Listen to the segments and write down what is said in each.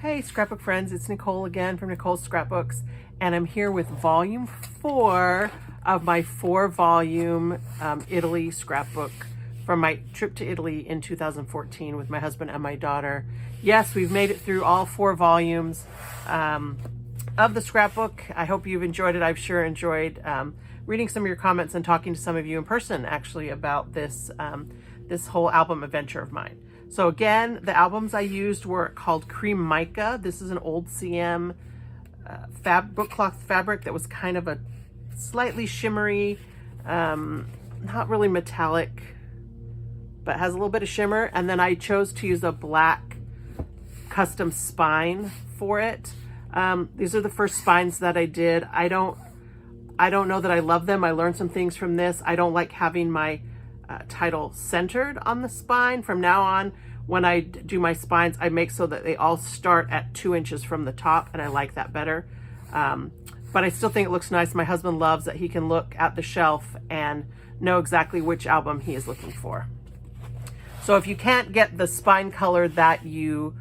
Hey scrapbook friends, it's Nicole again from Nicole's Scrapbooks, and I'm here with volume 4 of my 4-volume Italy scrapbook from my trip to Italy in 2014 with my husband and my daughter. Yes, we've made it through all 4 volumes of the scrapbook. I hope you've enjoyed it. I've sure enjoyed reading some of your comments and talking to some of you in person actually about this this whole album adventure of mine. So again, the albums I used were called Cream Mica. This is an old CM book cloth fabric that was kind of a slightly shimmery, not really metallic, but has a little bit of shimmer. And then I chose to use a black custom spine for it. These are the first spines that I did. I don't know that I love them. I learned some things from this. I don't like having my title centered on the spine. From now on, when I do my spines, I make so that they all start at 2 inches from the top, and I like that better. But I still think it looks nice. My husband loves that he can look at the shelf and know exactly which album he is looking for. So if you can't get the spine color that you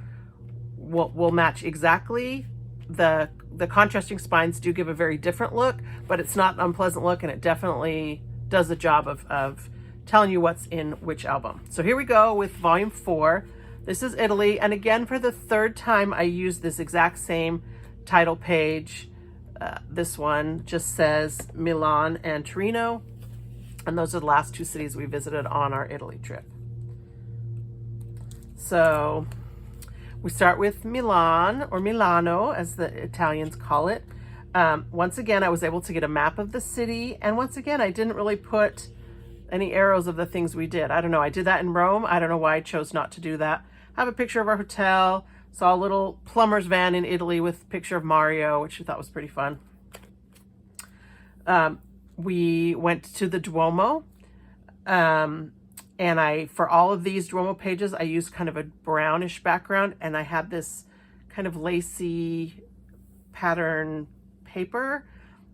will match exactly, the contrasting spines do give a very different look, but it's not an unpleasant look, and it definitely does the job of telling you what's in which album. So here we go with volume 4. This is Italy, and again for the 3rd time I used this exact same title page. This one just says Milan and Torino, and those are the last 2 cities we visited on our Italy trip. So we start with Milan, or Milano as the Italians call it. Once again, I was able to get a map of the city, and once again I didn't really put any arrows of the things we did. I don't know, I did that in Rome. I don't know why I chose not to do that. I have a picture of our hotel, saw a little plumber's van in Italy with a picture of Mario, which I thought was pretty fun. We went to the Duomo, and for all of these Duomo pages, I used kind of a brownish background, and I had this kind of lacy pattern paper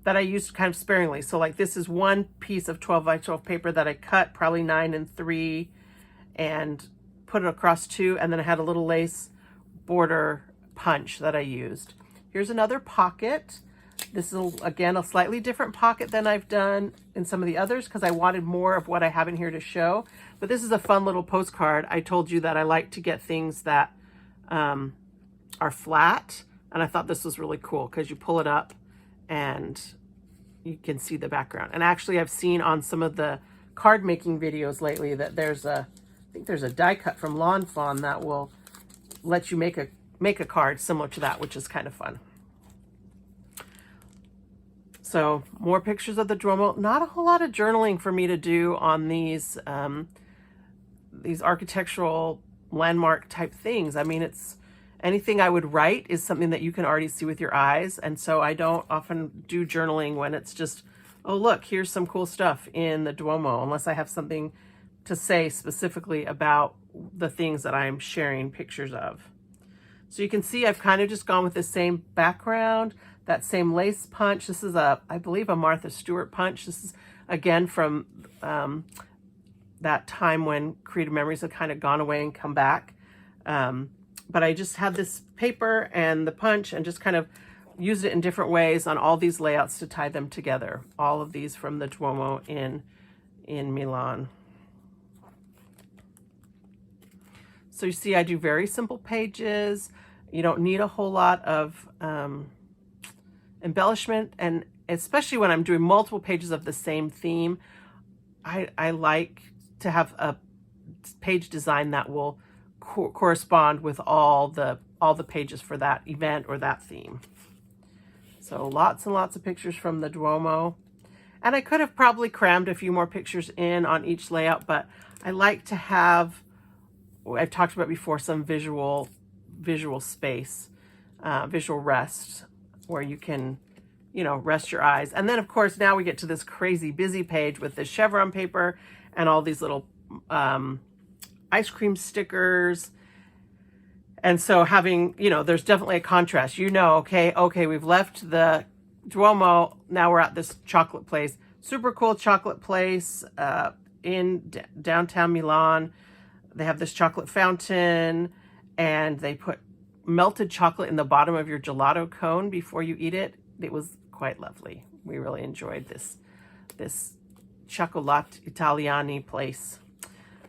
that I used kind of sparingly. So like this is one piece of 12 by 12 paper that I cut probably 9 and 3 and put it across 2, and then I had a little lace border punch that I used. Here's another pocket. This is again a slightly different pocket than I've done in some of the others because I wanted more of what I have in here to show. But this is a fun little postcard. I told you that I like to get things that are flat, and I thought this was really cool because you pull it up and you can see the background. And actually I've seen on some of the card making videos lately that there's I think there's a die cut from Lawn Fawn that will let you make a card similar to that, which is kind of fun. So more pictures of the Duomo. Not a whole lot of journaling for me to do on these architectural landmark type things. I mean, it's anything I would write is something that you can already see with your eyes. And so I don't often do journaling when it's just, oh, look, here's some cool stuff in the Duomo, unless I have something to say specifically about the things that I'm sharing pictures of. So you can see I've kind of just gone with the same background, that same lace punch. This is I believe a Martha Stewart punch. This is again from that time when Creative Memories had kind of gone away and come back. But I just had this paper and the punch and just kind of used it in different ways on all these layouts to tie them together. All of these from the Duomo in Milan. So you see I do very simple pages. You don't need a whole lot of embellishment, and especially when I'm doing multiple pages of the same theme, I like to have a page design that will correspond with all the pages for that event or that theme. So lots and lots of pictures from the Duomo, and I could have probably crammed a few more pictures in on each layout, but I like to have, I've talked about before, some visual space, visual rest, where you can, you know, rest your eyes. And then of course now we get to this crazy busy page with this chevron paper and all these little ice cream stickers. And so having, you know, there's definitely a contrast, you know, okay, we've left the Duomo, now we're at this chocolate place, super cool chocolate place in downtown Milan. They have this chocolate fountain, and they put melted chocolate in the bottom of your gelato cone before you eat it. It was quite lovely. We really enjoyed this Cioccolati Italiani place.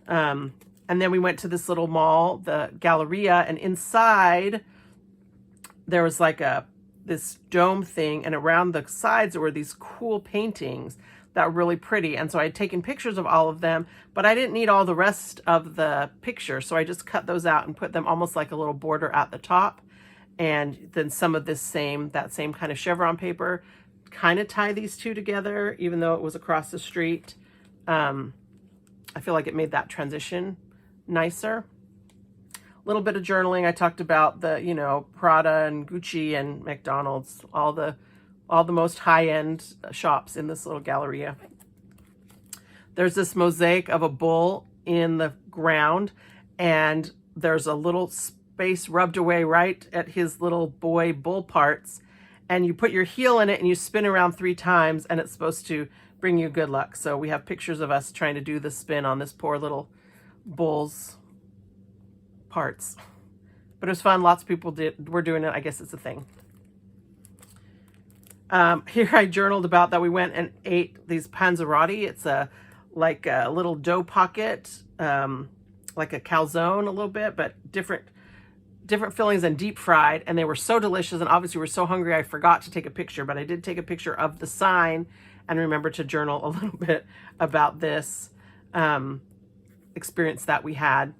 And then we went to this little mall, the Galleria, and inside there was like this dome thing, and around the sides there were these cool paintings that were really pretty. And so I had taken pictures of all of them, but I didn't need all the rest of the picture. So I just cut those out and put them almost like a little border at the top. And then some of that same kind of chevron paper, kind of tie these two together, even though it was across the street. I feel like it made that transition nicer. A little bit of journaling. I talked about the, you know, Prada and Gucci and McDonald's, all the most high-end shops in this little Galleria. There's this mosaic of a bull in the ground, and there's a little space rubbed away right at his little boy bull parts, and you put your heel in it and you spin around 3 times, and it's supposed to bring you good luck. So we have pictures of us trying to do the spin on this poor little bull's parts. But it was fun. Lots of people were doing it. I guess it's a thing. Here I journaled about that we went and ate these panzerotti. It's like a little dough pocket, like a calzone a little bit, but different fillings and deep fried. And they were so delicious, and obviously we were so hungry I forgot to take a picture, but I did take a picture of the sign and remember to journal a little bit about this experience that we had.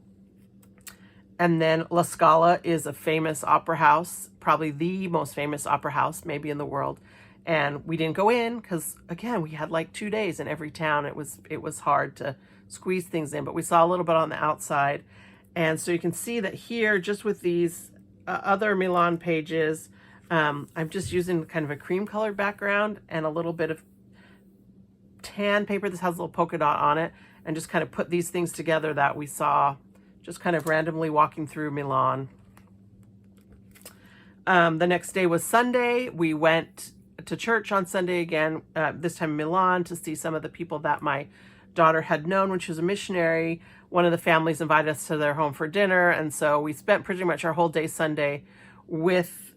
And then La Scala is a famous opera house, probably the most famous opera house maybe in the world. And we didn't go in because, again, we had like 2 days in every town. It was hard to squeeze things in, but we saw a little bit on the outside. And so you can see that here, just with these other Milan pages, I'm just using kind of a cream colored background and a little bit of tan paper. This has a little polka dot on it, and just kind of put these things together that we saw just kind of randomly walking through Milan. The next day was Sunday. We went to church on Sunday again, this time in Milan, to see some of the people that my daughter had known when she was a missionary. One of the families invited us to their home for dinner, and so we spent pretty much our whole day Sunday with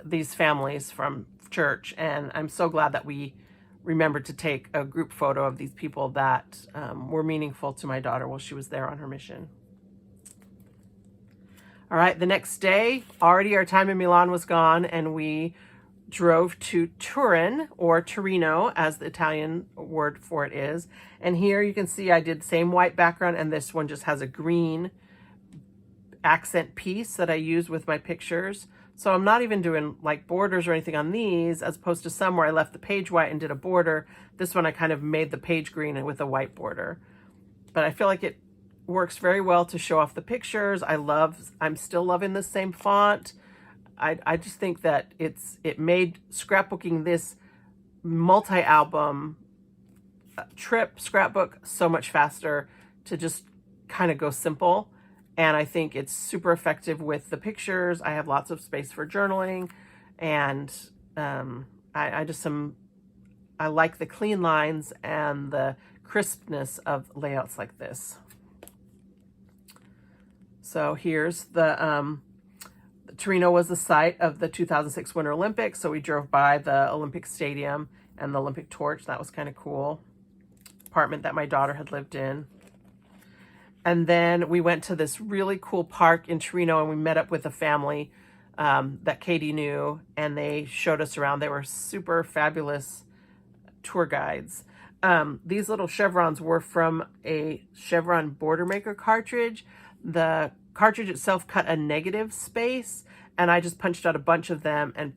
these families from church, and I'm so glad that we remembered to take a group photo of these people that were meaningful to my daughter while she was there on her mission. All right, the next day, already our time in Milan was gone, and we drove to Turin, or Torino, as the Italian word for it is. And here you can see I did the same white background, and this one just has a green accent piece that I use with my pictures. So I'm not even doing like borders or anything on these, as opposed to some where I left the page white and did a border. This one I kind of made the page green and with a white border. But I feel like it works very well to show off the pictures. I'm still loving the same font. I just think that it made scrapbooking this multi-album trip scrapbook so much faster to just kind of go simple. And I think it's super effective with the pictures. I have lots of space for journaling, and I like the clean lines and the crispness of layouts like this. So here's the Torino was the site of the 2006 Winter Olympics. So we drove by the Olympic Stadium and the Olympic torch. That was kind of cool. Apartment that my daughter had lived in. And then we went to this really cool park in Torino, and we met up with a family that Katie knew, and they showed us around. They were super fabulous tour guides. These little chevrons were from a chevron border maker cartridge. The cartridge itself cut a negative space, and I just punched out a bunch of them and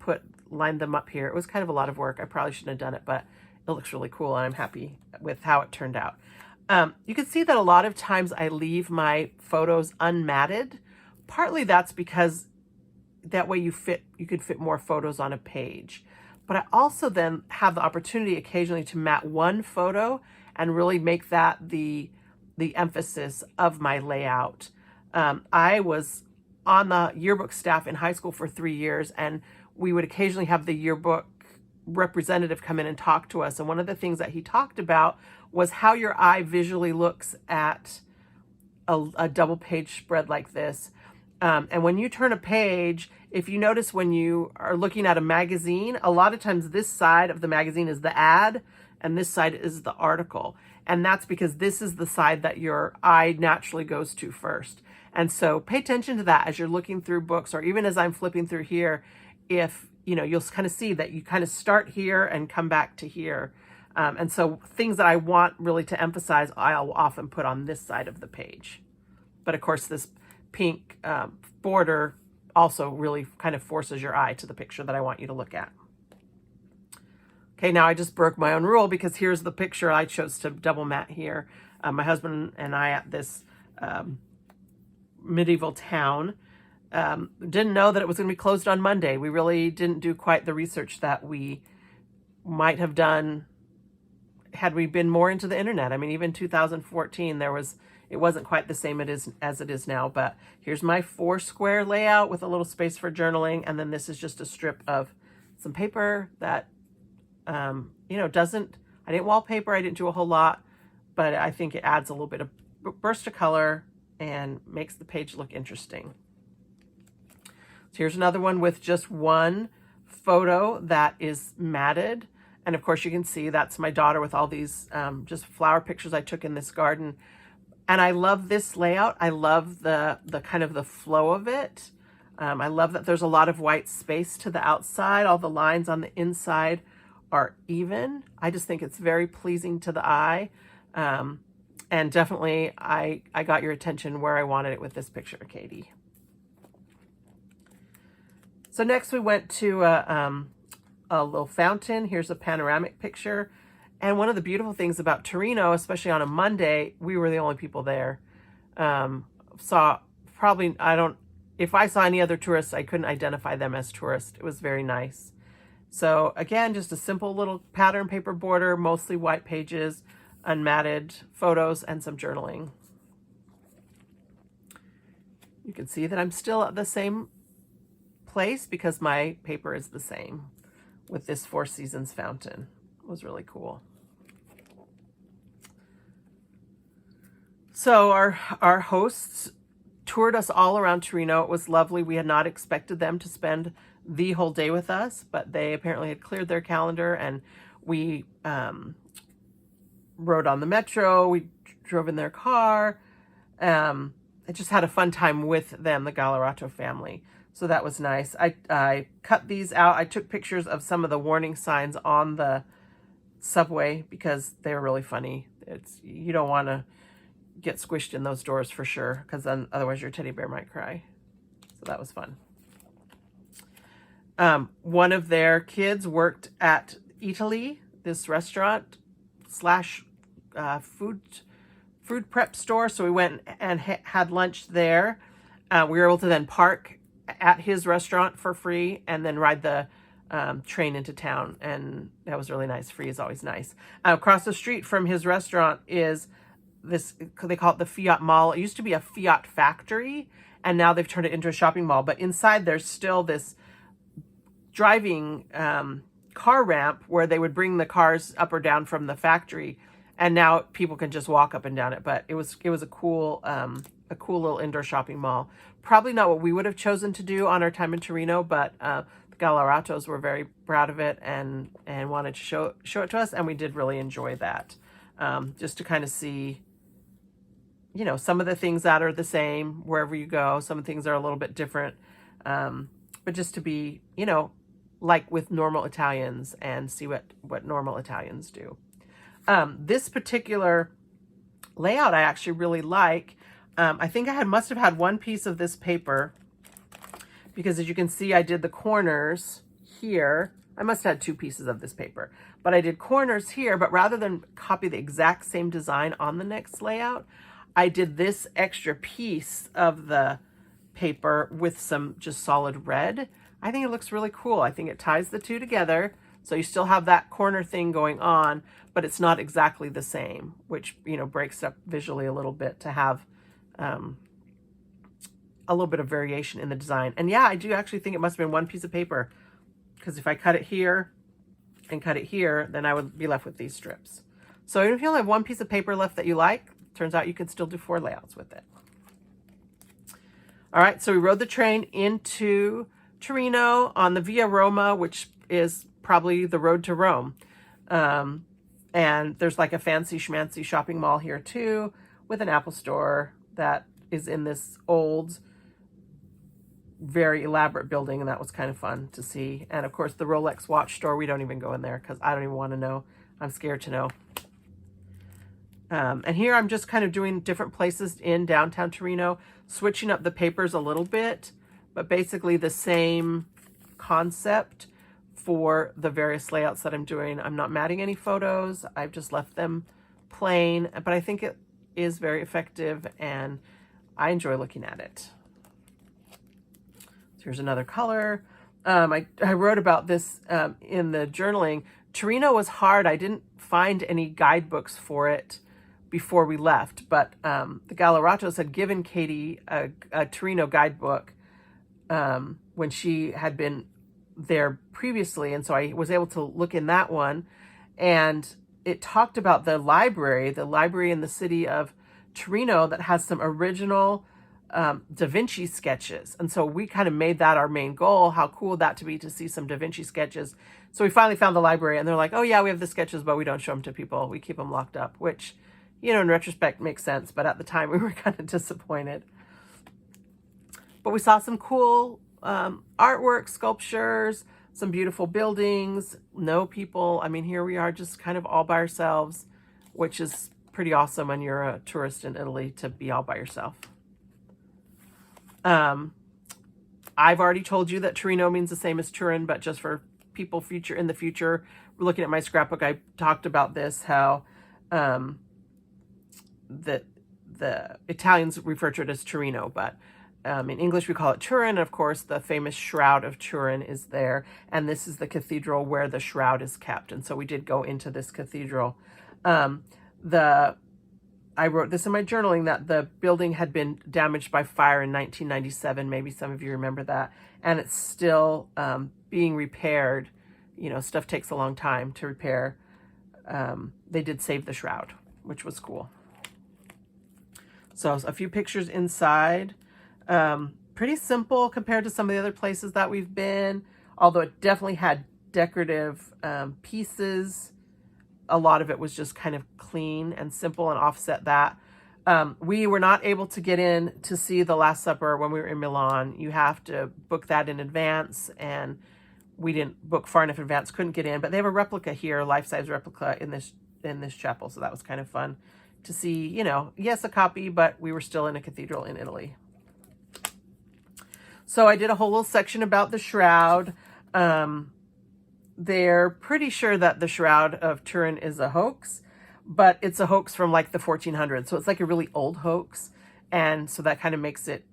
lined them up here. It was kind of a lot of work. I probably shouldn't have done it, but it looks really cool, and I'm happy with how it turned out. You can see that a lot of times I leave my photos unmatted. Partly that's because that way you could fit more photos on a page. But I also then have the opportunity occasionally to mat one photo and really make that the emphasis of my layout. I was on the yearbook staff in high school for 3 years, and we would occasionally have the yearbook representative come in and talk to us. And one of the things that he talked about was how your eye visually looks at a double page spread like this. And when you turn a page, if you notice when you are looking at a magazine, a lot of times this side of the magazine is the ad and this side is the article. And that's because this is the side that your eye naturally goes to first. And so pay attention to that as you're looking through books, or even as I'm flipping through here, if, you know, you'll kind of see that you kind of start here and come back to here. And so things that I want really to emphasize, I'll often put on this side of the page. But of course, this pink border also really kind of forces your eye to the picture that I want you to look at. Okay, now I just broke my own rule because here's the picture I chose to double matte here. My husband and I at this medieval town. Didn't know that it was going to be closed on Monday. We really didn't do quite the research that we might have done had we been more into the internet. I mean, even 2014, it wasn't quite the same as it is now, but here's my 4-square layout with a little space for journaling. And then this is just a strip of some paper that, you know, I didn't wallpaper, I didn't do a whole lot, but I think it adds a little bit of burst of color and makes the page look interesting. So here's another one with just one photo that is matted. And of course you can see that's my daughter with all these just flower pictures I took in this garden. And I love this layout. I love the kind of the flow of it. I love that there's a lot of white space to the outside. All the lines on the inside are even. I just think it's very pleasing to the eye. And definitely I got your attention where I wanted it with this picture, Katie. So next we went to a little fountain. Here's a panoramic picture. And one of the beautiful things about Torino, especially on a Monday, we were the only people there. If I saw any other tourists, I couldn't identify them as tourists. It was very nice. So again, just a simple little pattern paper border, mostly white pages, unmatted photos, and some journaling. You can see that I'm still at the same place because my paper is the same with this Four Seasons fountain. It was really cool. So our hosts toured us all around Torino. It was lovely. We had not expected them to spend the whole day with us, but they apparently had cleared their calendar, and we rode on the metro. We drove in their car. I just had a fun time with them, the Galleria family. So that was nice. I cut these out. I took pictures of some of the warning signs on the subway because they're really funny. You don't want to get squished in those doors for sure, because then otherwise your teddy bear might cry. So that was fun. One of their kids worked at Italy, this restaurant slash food prep store. So we went and had lunch there. We were able to then park at his restaurant for free and then ride the train into town. And that was really nice. Free is always nice. Across the street from his restaurant is this, they call it the Fiat Mall. It used to be a Fiat factory, and now they've turned it into a shopping mall. But inside there's still this driving car ramp where they would bring the cars up or down from the factory, and now people can just walk up and down it. But it was a cool little indoor shopping mall. Probably not what we would have chosen to do on our time in Torino, but the Galleratos were very proud of it and wanted to show it to us, and we did really enjoy that. Just to kind of see, you know, some of the things that are the same wherever you go. Some things are a little bit different, but just to be, you know, like with normal Italians and see what normal Italians do. This particular layout I actually really like. I think I must have had one piece of this paper, because as you can see, I did the corners here. I must have had two pieces of this paper, but I did corners here, but rather than copy the exact same design on the next layout, I did this extra piece of the paper with some just solid red. I think it looks really cool. I think it ties the two together. So you still have that corner thing going on, but it's not exactly the same, which, you know, breaks up visually a little bit to have a little bit of variation in the design. And yeah, I do actually think it must have been one piece of paper, because if I cut it here and cut it here, then I would be left with these strips. So even if you only have one piece of paper left that you like, turns out you can still do 4 layouts with it. All right, so we rode the train into Torino on the Via Roma, which is probably the road to Rome. And there's like a fancy schmancy shopping mall here too, with an Apple store that is in this old, very elaborate building, and that was kind of fun to see. And of course the Rolex watch store, we don't even go in there because I don't even want to know. I'm scared to know. And here I'm just kind of doing different places in downtown Torino, switching up the papers a little bit, but basically the same concept for the various layouts that I'm doing. I'm not matting any photos. I've just left them plain, but I think it is very effective and I enjoy looking at it. So here's another color. I wrote about this in the journaling. Torino was hard. I didn't find any guidebooks for it before we left, but the Galeratos had given Katie a Torino guidebook when she had been there previously, and so I was able to look in that one, and it talked about the library in the city of Torino that has some original Da Vinci sketches, and so we kind of made that our main goal. How cool would that to be to see some Da Vinci sketches? So we finally found the library, and they're like, oh yeah, we have the sketches, but we don't show them to people. We keep them locked up, which, you know, in retrospect makes sense, but at the time we were kind of disappointed. But we saw some cool artwork, sculptures, some beautiful buildings, no people. I mean, here we are just kind of all by ourselves, which is pretty awesome when you're a tourist in Italy to be all by yourself. I've already told you that Torino means the same as Turin, but just for people in the future, we're looking at my scrapbook. I talked about this, how the Italians refer to it as Torino, but in English we call it Turin. Of course, the famous Shroud of Turin is there, and this is the cathedral where the shroud is kept. And so we did go into this cathedral. I wrote this in my journaling that the building had been damaged by fire in 1997. Maybe some of you remember that, and it's still being repaired. You know, stuff takes a long time to repair. They did save the shroud, which was cool. So a few pictures inside. Pretty simple compared to some of the other places that we've been, although it definitely had decorative pieces. A lot of it was just kind of clean and simple and offset that. We were not able to get in to see the Last Supper when we were in Milan. You have to book that in advance, and we didn't book far enough in advance, couldn't get in. But they have a replica here, life-size replica in this chapel, so that was kind of fun to see. You know, yes, a copy, but we were still in a cathedral in Italy. So I did a whole little section about the shroud. They're pretty sure that the Shroud of Turin is a hoax, but it's a hoax from like the 1400s. So it's like a really old hoax. And so that kind of makes it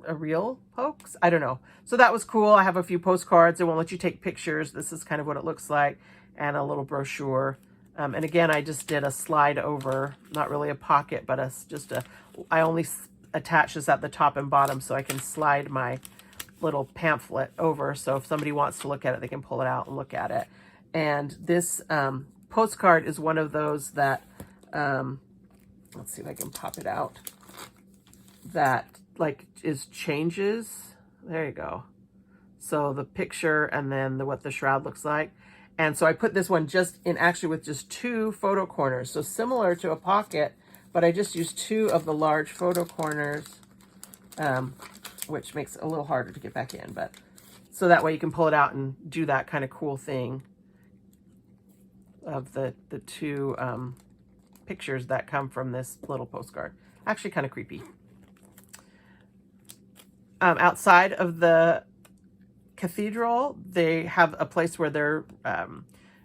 a real hoax. I don't know. So that was cool. I have a few postcards. It won't let you take pictures. This is kind of what it looks like, and a little brochure. And again, I just did a slide over, not really a pocket, but I only attach this at the top and bottom so I can slide my little pamphlet over, so if somebody wants to look at it, they can pull it out and look at it. And this postcard is one of those that let's see if I can pop it out, that like is changes. There you go. So the picture and then what the shroud looks like. And so I put this one just in, actually with just 2 photo corners, so similar to a pocket, but I just used 2 of the large photo corners, which makes it a little harder to get back in, but so that way you can pull it out and do that kind of cool thing of the 2 pictures that come from this little postcard. Actually kind of creepy. Outside of the cathedral, they have a place where they're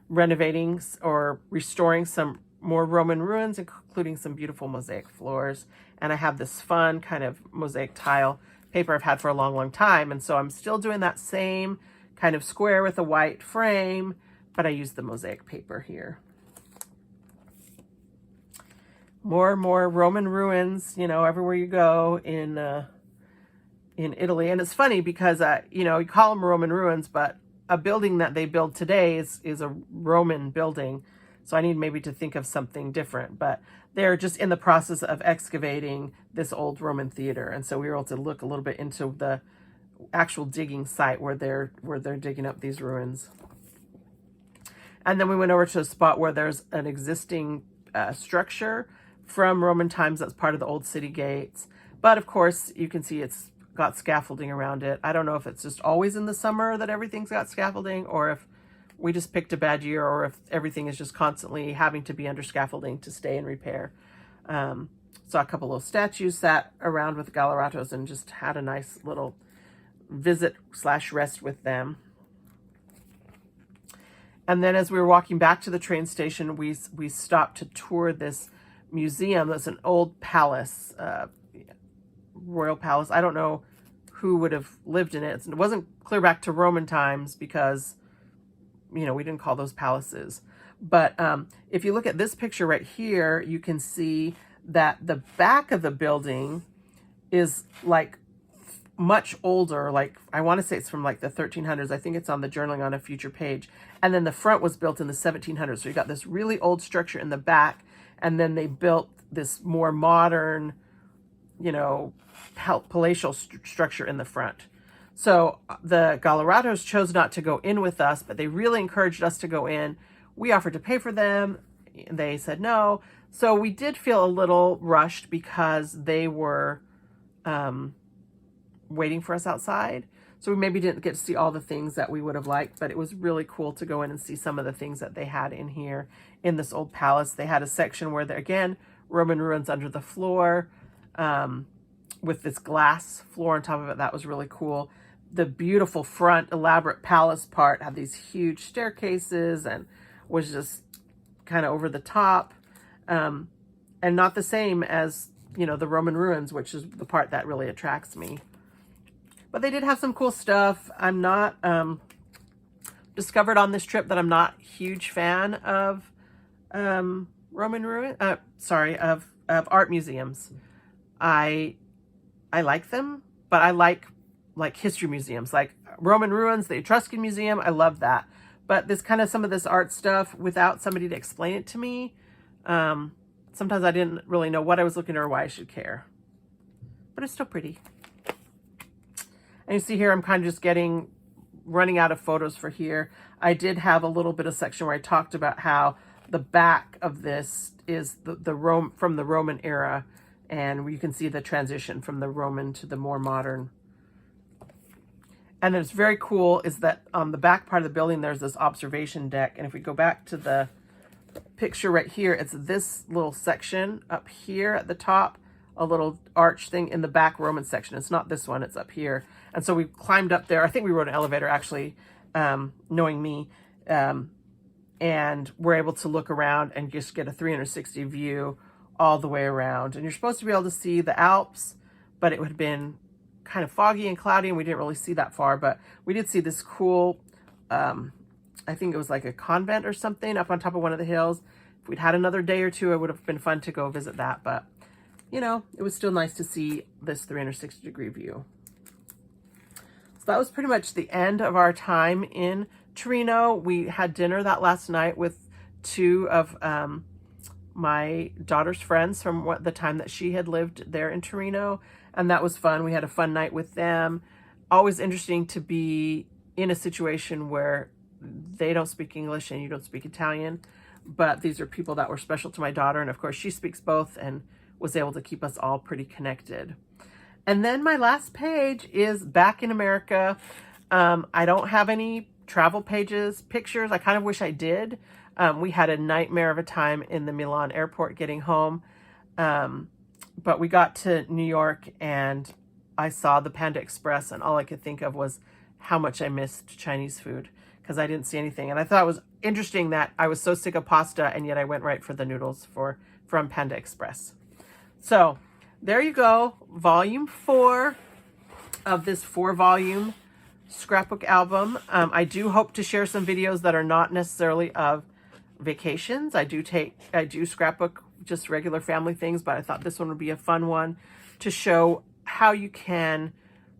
renovating or restoring some more Roman ruins, including some beautiful mosaic floors. And I have this fun kind of mosaic tile paper I've had for a long, long time. And so I'm still doing that same kind of square with a white frame, but I use the mosaic paper here. More and more Roman ruins, you know, everywhere you go in Italy. And it's funny because, you know, you call them Roman ruins, but a building that they build today is a Roman building. So I need maybe to think of something different, but they're just in the process of excavating this old Roman theater. And so we were able to look a little bit into the actual digging site where they're digging up these ruins. And then we went over to a spot where there's an existing structure from Roman times that's part of the old city gates. But of course, you can see it's got scaffolding around it. I don't know if it's just always in the summer that everything's got scaffolding, or if we just picked a bad year, or if everything is just constantly having to be under scaffolding to stay in repair. Saw a couple of statues sat around with Galeratos and just had a nice little visit/rest with them. And then as we were walking back to the train station, we stopped to tour this museum. That's an old palace, royal palace. I don't know who would have lived in it. It wasn't clear back to Roman times because, you know, we didn't call those palaces. But if you look at this picture right here, you can see that the back of the building is like much older. Like, I want to say it's from like the 1300s. I think it's on the journaling on a future page. And then the front was built in the 1700s. So you got this really old structure in the back, and then they built this more modern, you know, palatial structure in the front. So the Galeratos chose not to go in with us, but they really encouraged us to go in. We offered to pay for them. They said no. So we did feel a little rushed because they were waiting for us outside. So we maybe didn't get to see all the things that we would have liked, but it was really cool to go in and see some of the things that they had in here in this old palace. They had a section where there, again, Roman ruins under the floor with this glass floor on top of it. That was really cool. The beautiful front elaborate palace part had these huge staircases and was just kind of over the top, and not the same as, you know, the Roman ruins, which is the part that really attracts me. But they did have some cool stuff. I'm not discovered on this trip that I'm not a huge fan of Roman ruin. Of art museums. I like them, but I like history museums, like Roman ruins, the Etruscan Museum. I love that. But this kind of some of this art stuff without somebody to explain it to me, sometimes I didn't really know what I was looking at or why I should care. But it's still pretty. And you see here, I'm kind of just running out of photos for here. I did have a little bit of section where I talked about how the back of this is from the Roman era, and you can see the transition from the Roman to the more modern. And it's very cool is that on the back part of the building, there's this observation deck. And if we go back to the picture right here, it's this little section up here at the top, a little arch thing in the back Roman section. It's not this one, it's up here. And so we climbed up there. I think we rode an elevator, actually, knowing me. And we're able to look around and just get a 360 view all the way around. And you're supposed to be able to see the Alps, but it would have been kind of foggy and cloudy, and we didn't really see that far. But we did see this cool, I think it was like a convent or something up on top of one of the hills. If we'd had another day or two, it would have been fun to go visit that. But, you know, it was still nice to see this 360-degree view. So that was pretty much the end of our time in Torino. We had dinner that last night with two of my daughter's friends from the time that she had lived there in Torino. And that was fun. We had a fun night with them. Always interesting to be in a situation where they don't speak English and you don't speak Italian. But these are people that were special to my daughter. And of course, she speaks both and was able to keep us all pretty connected. And then my last page is back in America. I don't have any travel pictures. I kind of wish I did. We had a nightmare of a time in the Milan airport getting home. But we got to New York and I saw the Panda Express, and all I could think of was how much I missed Chinese food because I didn't see anything. And I thought it was interesting that I was so sick of pasta and yet I went right for the noodles from Panda Express. So there you go. Volume 4 of this 4-volume scrapbook album. I do hope to share some videos that are not necessarily of vacations. I do scrapbook just regular family things, but I thought this one would be a fun one to show how you can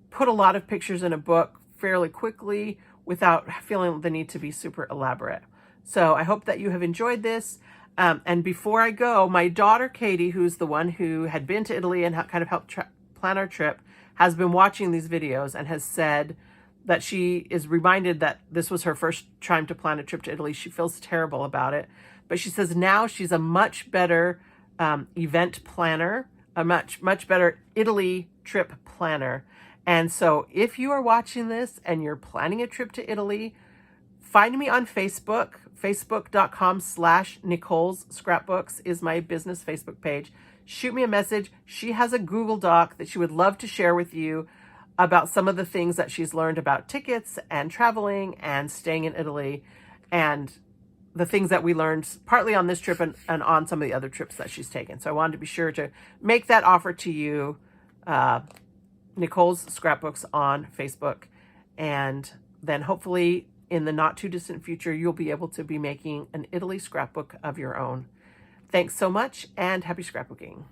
put a lot of pictures in a book fairly quickly without feeling the need to be super elaborate. So I hope that you have enjoyed this. And before I go, my daughter Katie, who's the one who had been to Italy and kind of helped plan our trip, has been watching these videos and has said that she is reminded that this was her first time to plan a trip to Italy. She feels terrible about it, but she says now she's a much better event planner, a much better Italy trip planner. And so if you are watching this and you're planning a trip to Italy, find me on Facebook. Facebook.com/Nicole's Scrapbooks is my business Facebook page. Shoot me a message. She has a Google Doc that she would love to share with you about some of the things that she's learned about tickets and traveling and staying in Italy, and the things that we learned partly on this trip and on some of the other trips that she's taken. So I wanted to be sure to make that offer to you, Nicole's Scrapbooks on Facebook. And then hopefully in the not too distant future, you'll be able to be making an Italy scrapbook of your own. Thanks so much and happy scrapbooking.